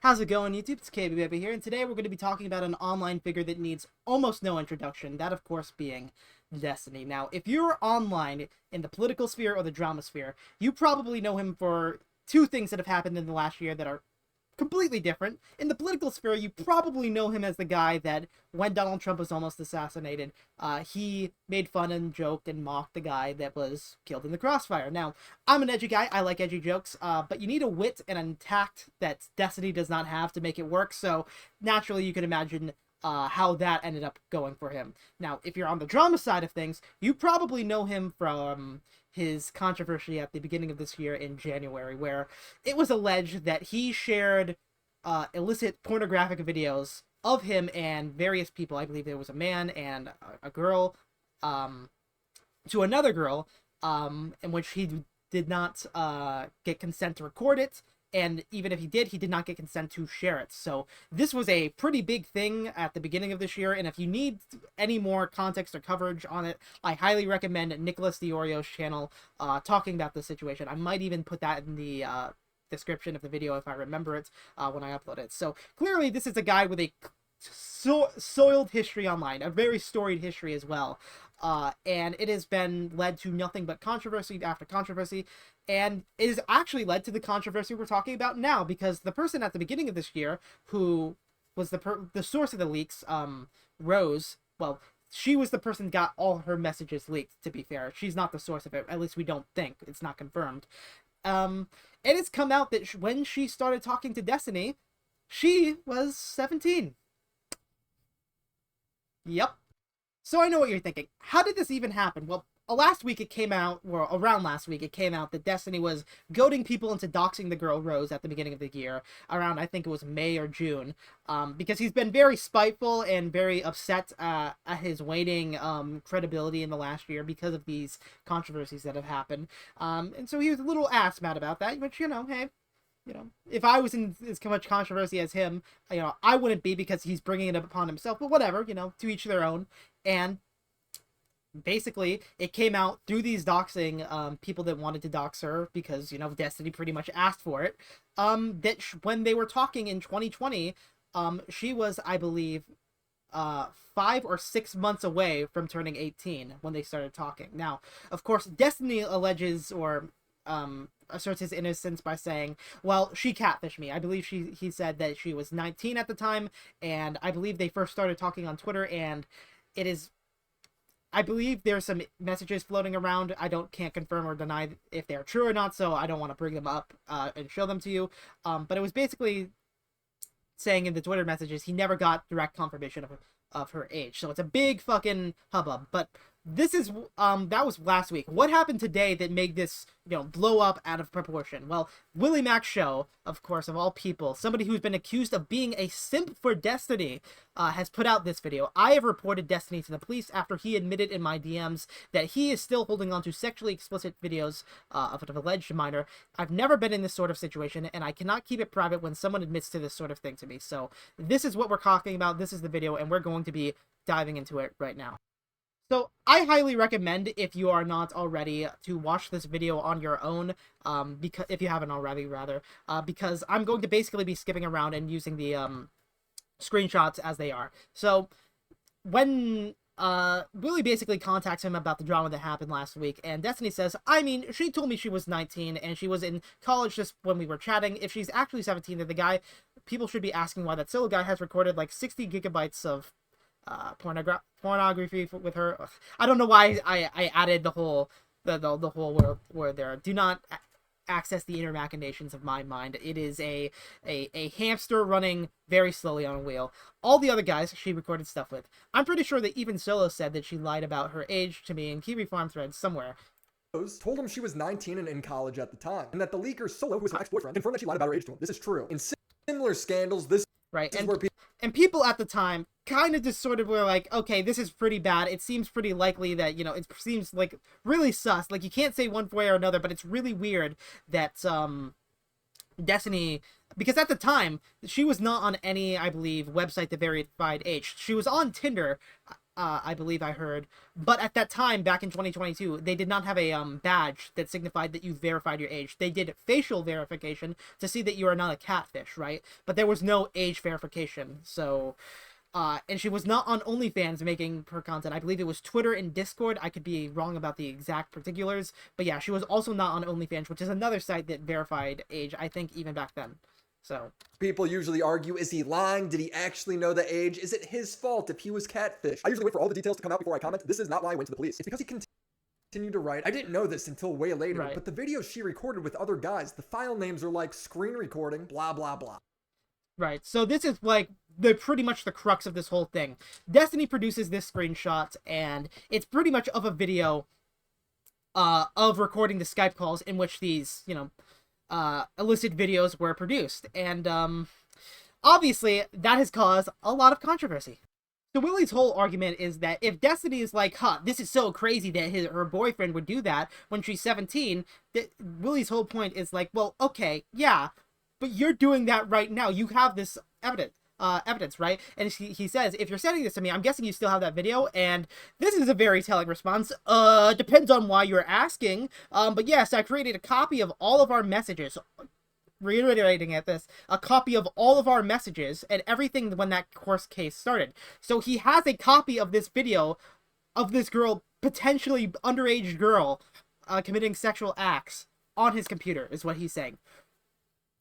How's it going, YouTube? It's KB Baby here, and today we're going to be talking about an online figure that needs almost no introduction, that of course being Destiny. Now, if you're online in the political sphere or the drama sphere, you probably know him for two things that have happened in the last year that are completely different. In the political sphere, you probably know him as the guy that, when Donald Trump was almost assassinated, he made fun and joked and mocked the guy that was killed in the crossfire. Now, I'm an edgy guy. I like edgy jokes, but you need a wit and a tact that Destiny does not have to make it work, so naturally you can imagine how that ended up going for him. Now, if you're on the drama side of things, you probably know him from his controversy at the beginning of this year in January, where it was alleged that he shared illicit pornographic videos of him and various people. I believe there was a man and a girl, to another girl, in which he did not get consent to record it. And even if he did not get consent to share it. So this was a pretty big thing at the beginning of this year. And if you need any more context or coverage on it, I highly recommend Nicholas Diorio's channel talking about this situation. I might even put that in the description of the video if I remember it when I upload it. So clearly this is a guy with a soiled history online, a very storied history as well. And it has been led to nothing but controversy after controversy, and it has actually led to the controversy we're talking about now, because the person at the beginning of this year who was the source of the leaks, Rose, well, she was the person who got all her messages leaked, to be fair. She's not the source of it, at least we don't think. It's not confirmed. It has come out that when she started talking to Destiny, she was 17. Yep. So I know what you're thinking. How did this even happen? Well, last week it came out, or around last week it came out, that Destiny was goading people into doxing the girl Rose at the beginning of the year, around I think it was May or June, because he's been very spiteful and very upset at his waning credibility in the last year because of these controversies that have happened. And so he was a little ass mad about that, which, you know, hey, you know, if I was in as much controversy as him, you know, I wouldn't be, because he's bringing it upon himself, but whatever, you know, to each their own. And basically, it came out through these doxing, people that wanted to dox her, because, you know, Destiny pretty much asked for it, that when they were talking in 2020, she was, I believe, 5 or 6 months away from turning 18 when they started talking. Now, of course, Destiny alleges, or asserts his innocence by saying, well, she catfished me. I believe he said that she was 19 at the time, and I believe they first started talking on Twitter, and it is, I believe there's some messages floating around. I can't confirm or deny if they're true or not, so I don't want to bring them up and show them to you. But it was basically saying in the Twitter messages he never got direct confirmation of her age. So it's a big fucking hubbub. But this is, that was last week. What happened today that made this, you know, blow up out of proportion? Well, Willymacshow, of course, of all people, somebody who's been accused of being a simp for Destiny, has put out this video. I have reported Destiny to the police after he admitted in my DMs that he is still holding on to sexually explicit videos of an alleged minor. I've never been in this sort of situation, and I cannot keep it private when someone admits to this sort of thing to me. So this is what we're talking about. This is the video, and we're going to be diving into it right now. So I highly recommend, if you are not already, to watch this video on your own, because if you haven't already, rather, because I'm going to basically be skipping around and using the screenshots as they are. So when Willy basically contacts him about the drama that happened last week, and Destiny says, I mean, she told me she was 19 and she was in college just when we were chatting. If she's actually 17, then the guy, people should be asking why that silly guy has recorded like 60 gigabytes of pornography with her. Ugh. I don't know why I added the whole word there. Do not access the inner machinations of my mind. It is a hamster running very slowly on a wheel. All the other guys she recorded stuff with, I'm pretty sure that even Solo said that she lied about her age to me in Kiwi Farm threads somewhere. Told him she was 19 and in college at the time, and that the leaker Solo, who was her ex-boyfriend, confirmed that she lied about her age to him. This is true. In similar scandals, this right, is where people at the time kind of just sort of were like, okay, this is pretty bad. It seems pretty likely that, you know, it seems like really sus. Like, you can't say one way or another, but it's really weird that Destiny, because at the time she was not on any, I believe, website that verified age. She was on Tinder, I believe I heard. But at that time, back in 2022, they did not have a badge that signified that you verified your age. They did facial verification to see that you are not a catfish, right? But there was no age verification. So, and she was not on OnlyFans making her content. I believe it was Twitter and Discord. I could be wrong about the exact particulars. But yeah, she was also not on OnlyFans, which is another site that verified age, I think, even back then. So people usually argue, is he lying? Did he actually know the age? Is it his fault if he was catfish? I usually wait for all the details to come out before I comment. This is not why I went to the police. It's because he continued to write. I didn't know this until way later, right. But the videos she recorded with other guys, the file names are like screen recording, blah, blah, blah. Right, so this is like pretty much the crux of this whole thing. Destiny produces this screenshot, and it's pretty much of a video of recording the Skype calls in which these, you know, illicit videos were produced. And obviously, that has caused a lot of controversy. So Willy's whole argument is that if Destiny is like, this is so crazy that her boyfriend would do that when she's 17, Willy's whole point is like, well, okay, yeah, but you're doing that right now. You have this evidence, right? And he says, if you're sending this to me, I'm guessing you still have that video. And this is a very telling response. Depends on why you're asking. But yes, I created a copy of all of our messages. Reiterating at this, a copy of all of our messages and everything when that course case started. So he has a copy of this video of this girl, potentially underage girl, committing sexual acts on his computer, is what he's saying.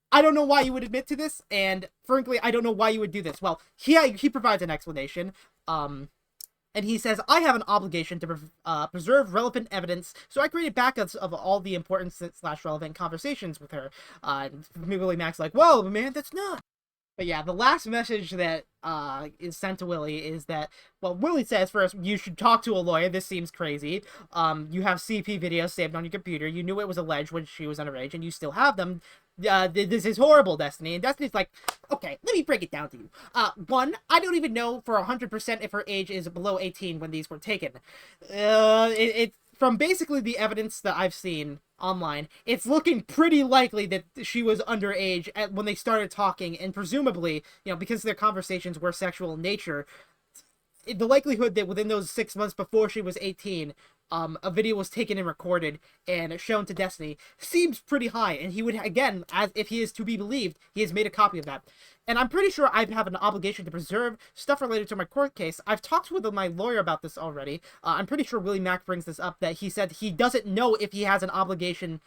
I don't know why you would admit to this, and frankly, I don't know why you would do this. Well, he provides an explanation, and he says, I have an obligation to preserve relevant evidence, so I created backups of all the important / relevant conversations with her. Willymac's like, whoa, man, that's not. But yeah, the last message that is sent to Willy is that, well, Willy says first, you should talk to a lawyer. This seems crazy. You have CP videos saved on your computer. You knew it was alleged when she was underage, and you still have them. This is horrible, Destiny. And Destiny's like, okay, let me break it down to you. One, I don't even know for 100% if her age is below 18 when these were taken. From basically the evidence that I've seen online, it's looking pretty likely that she was underage when they started talking, and presumably, you know, because their conversations were sexual in nature, the likelihood that within those 6 months before she was 18, a video was taken and recorded and shown to Destiny seems pretty high, and he would, again, as if he is to be believed, he has made a copy of that. And I'm pretty sure I have an obligation to preserve stuff related to my court case. I've talked with my lawyer about this already. I'm pretty sure Willymac brings this up, that he said he doesn't know if he has an obligation.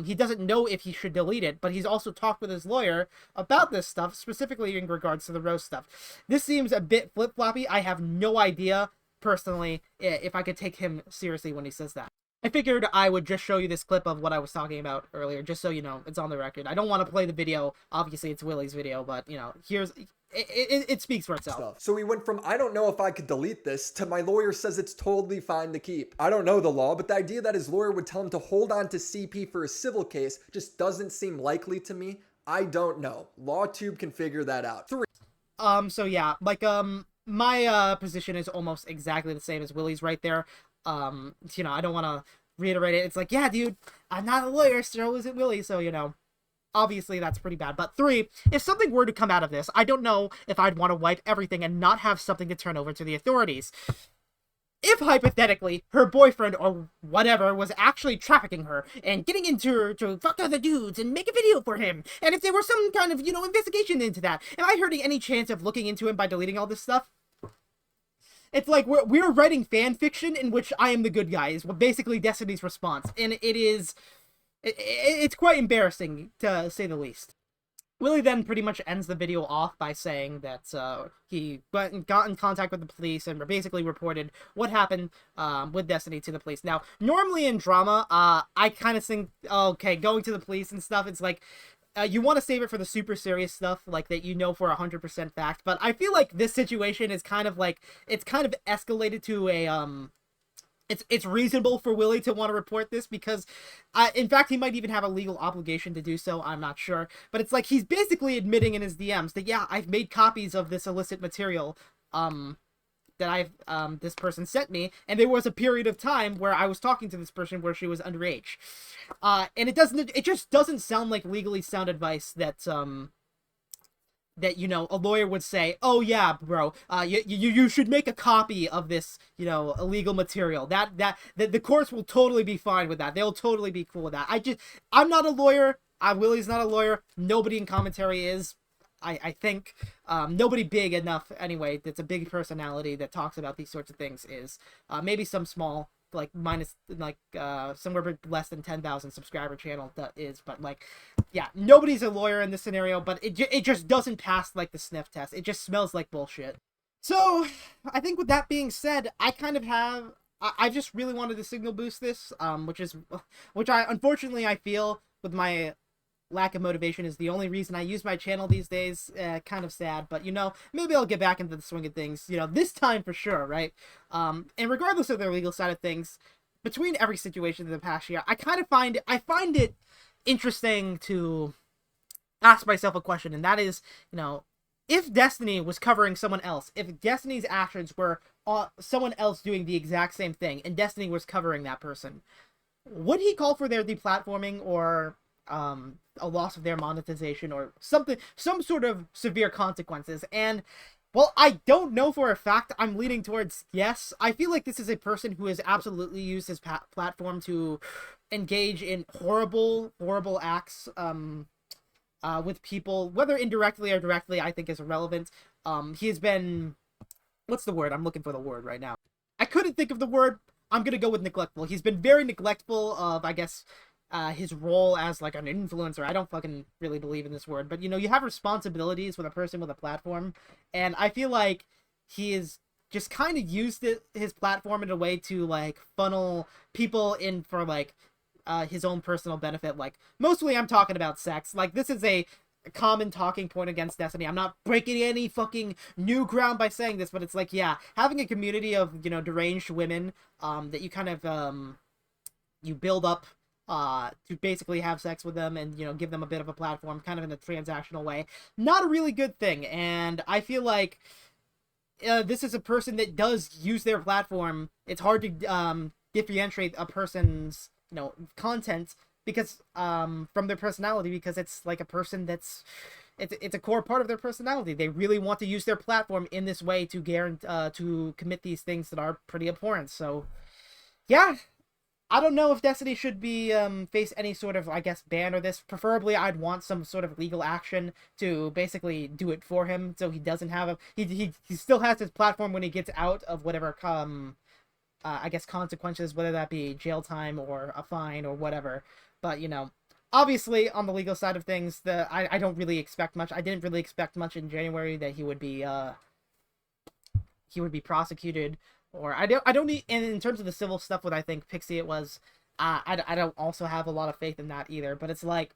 He doesn't know if he should delete it, but he's also talked with his lawyer about this stuff, specifically in regards to the Rose stuff. This seems a bit flip-floppy. I have no idea, personally, if I could take him seriously when he says that. I figured I would just show you this clip of what I was talking about earlier, just so you know, it's on the record. I don't want to play the video. Obviously, it's Willy's video, but, you know, here's... It speaks for itself. So we went from, I don't know if I could delete this, to my lawyer says it's totally fine to keep. I don't know the law, but the idea that his lawyer would tell him to hold on to CP for a civil case just doesn't seem likely to me. I don't know. LawTube can figure that out. 3. So yeah, like, my position is almost exactly the same as Willy's right there. You know, I don't want to reiterate it. It's like, yeah, dude, I'm not a lawyer, so isn't Willy, so, you know, obviously that's pretty bad. But 3, if something were to come out of this, I don't know if I'd want to wipe everything and not have something to turn over to the authorities. If, hypothetically, her boyfriend or whatever was actually trafficking her and getting into her to fuck other dudes and make a video for him, and if there was some kind of, you know, investigation into that, am I hurting any chance of looking into him by deleting all this stuff? It's like we're writing fan fiction in which I am the good guy, is basically Destiny's response, and it's quite embarrassing, to say the least. Willy then pretty much ends the video off by saying that he got in contact with the police and basically reported what happened with Destiny to the police. Now, normally in drama, I kind of think, okay, going to the police and stuff, it's like, you want to save it for the super serious stuff, like that you know for 100% fact, but I feel like this situation is kind of like, it's kind of escalated to a, it's reasonable for Willy to want to report this because, in fact, he might even have a legal obligation to do so, I'm not sure, but it's like he's basically admitting in his DMs that, yeah, I've made copies of this illicit material, that this person sent me, and there was a period of time where I was talking to this person where she was underage. And it just doesn't sound like legally sound advice that, that, you know, a lawyer would say, oh yeah, bro, you should make a copy of this, you know, illegal material. The courts will totally be fine with that. They'll totally be cool with that. I'm not a lawyer. Willy's not a lawyer. Nobody in commentary is. I think nobody big enough anyway that's a big personality that talks about these sorts of things is. Maybe some small, like minus, like somewhere less than 10,000 subscriber channel that is, but like, yeah, nobody's a lawyer in this scenario, but it just doesn't pass like the sniff test. It just smells like bullshit. So I think with that being said, I kind of have I just really wanted to signal boost this, which I unfortunately I feel with my lack of motivation is the only reason I use my channel these days. Kind of sad, but you know, maybe I'll get back into the swing of things, you know, this time for sure, right? And regardless of the legal side of things, between every situation in the past year, I find it interesting to ask myself a question, and that is, you know, if Destiny was covering someone else, if Destiny's actions were someone else doing the exact same thing, and Destiny was covering that person, would he call for their deplatforming or a loss of their monetization or something, some sort of severe consequences? And well, I don't know for a fact. I'm leaning towards yes. I feel like this is a person who has absolutely used his platform to engage in horrible acts with people, whether indirectly or directly. I think is irrelevant. He has been, what's the word? I'm looking for the word right now. I couldn't think of the word. I'm gonna go with neglectful. He's been very neglectful of, I guess, his role as like an influencer. I don't fucking really believe in this word, but you know, you have responsibilities with a person with a platform, and I feel like he is just kind of used his platform in a way to like funnel people in for like his own personal benefit. Like mostly I'm talking about sex. Like this is a common talking point against Destiny. I'm not breaking any fucking new ground by saying this, but it's like, yeah, having a community of, you know, deranged women that you kind of you build up to basically have sex with them and, you know, give them a bit of a platform kind of in a transactional way. Not a really good thing. And I feel like this is a person that does use their platform. It's hard to differentiate a person's, you know, content because from their personality, because it's like a person that's it's a core part of their personality. They really want to use their platform in this way to guarantee to commit these things that are pretty abhorrent. So yeah, I don't know if Destiny should be face any sort of, I guess, ban or this. Preferably, I'd want some sort of legal action to basically do it for him, so he doesn't have a he still has his platform when he gets out of whatever I guess consequences, whether that be jail time or a fine or whatever. But you know, obviously on the legal side of things, I don't really expect much. I didn't really expect much in January that he would be prosecuted. Or I don't need, and in terms of the civil stuff, what I think Pixie it was, I don't also have a lot of faith in that either. But it's like,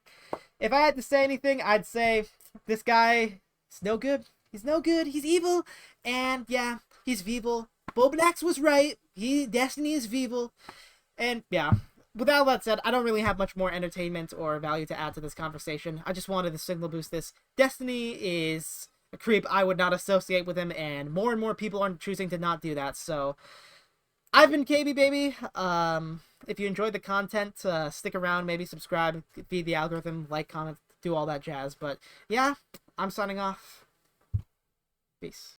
if I had to say anything, I'd say this guy is no good. He's no good. He's evil, and yeah, he's evil. Bobax was right. Destiny is evil, and yeah. With all that said, I don't really have much more entertainment or value to add to this conversation. I just wanted to signal boost this. Destiny is a creep. I would not associate with him, and more people are choosing to not do that. So I've been KB Baby. If you enjoyed the content, stick around, maybe subscribe, feed the algorithm, like, comment, do all that jazz. But yeah, I'm signing off. Peace.